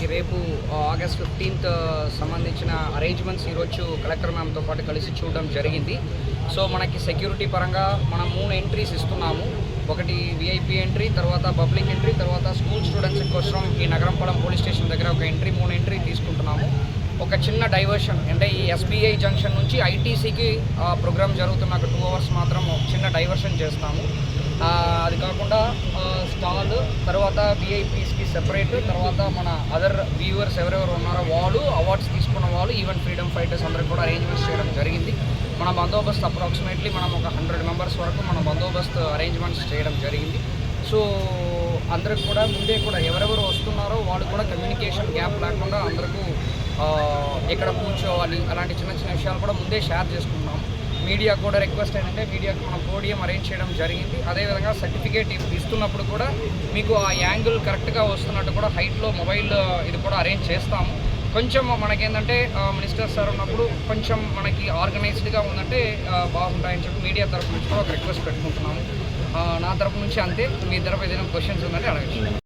మనకి రేపు August 15th సంబంధించిన అరేంజ్మెంట్స్ ఈరోజు కలెక్టర్ మ్యామ్తో పాటు కలిసి చూడడం జరిగింది. సో మనకి సెక్యూరిటీ పరంగా మనం 3 ఎంట్రీస్ ఇస్తున్నాము. ఒకటి విఐపి ఎంట్రీ, తర్వాత పబ్లిక్ ఎంట్రీ, తర్వాత స్కూల్ స్టూడెంట్స్ కోసం ఈ నగరంపాలెం పోలీస్ స్టేషన్ దగ్గర ఒక ఎంట్రీ, 3 ఎంట్రీ తీసుకుంటున్నాము. ఒక చిన్న డైవర్షన్ అంటే ఈ ఎస్బీఐ జంక్షన్ నుంచి ఐటీసీకి ప్రోగ్రామ్ జరుగుతున్న ఒక 2 hours మాత్రం చిన్న డైవర్షన్ చేస్తాము. అది కాకుండా స్టాల్, తర్వాత విఐపీస్కి సెపరేట్, తర్వాత మన అదర్ వ్యూవర్స్ ఎవరెవరు ఉన్నారో వాళ్ళు, అవార్డ్స్ తీసుకున్న వాళ్ళు, ఈవెన్ ఫ్రీడమ్ ఫైటర్స్ అందరికి కూడా అరేంజ్మెంట్స్ చేయడం జరిగింది. మన బందోబస్తు అప్రాక్సిమేట్లీ మనం ఒక 100 members వరకు మన బందోబస్తు అరేంజ్మెంట్స్ చేయడం జరిగింది. సో అందరికి కూడా ముందే కూడా ఎవరెవరు వస్తున్నారో వాళ్ళు కూడా కమ్యూనికేషన్ గ్యాప్ లేకుండా అందరికీ ఎక్కడ కూర్చోవాలి అలాంటి చిన్న చిన్న విషయాలు కూడా ముందే షేర్ చేసుకుంటాం. మీడియా కూడా రిక్వెస్ట్ ఏంటంటే మీడియాకి మనం పోడియం అరేంజ్ చేయడం జరిగింది. అదేవిధంగా సర్టిఫికేట్ ఇస్తున్నప్పుడు కూడా మీకు ఆ యాంగిల్ కరెక్ట్గా వస్తున్నట్టు కూడా హైట్లో మొబైల్ ఇది కూడా అరేంజ్ చేస్తాము. కొంచెం మనకేంటంటే మినిస్టర్ సార్ ఉన్నప్పుడు కొంచెం మనకి ఆర్గనైజ్డ్గా ఉందంటే బాగుంటాయని చెప్పి మీడియా తరఫు నుంచి కూడా ఒక రిక్వెస్ట్ పెట్టుకుంటున్నాము. నా తరఫు నుంచి అంతే. మీ తరఫు ఏదైనా క్వశ్చన్స్ ఉందంటే అడగచ్చు.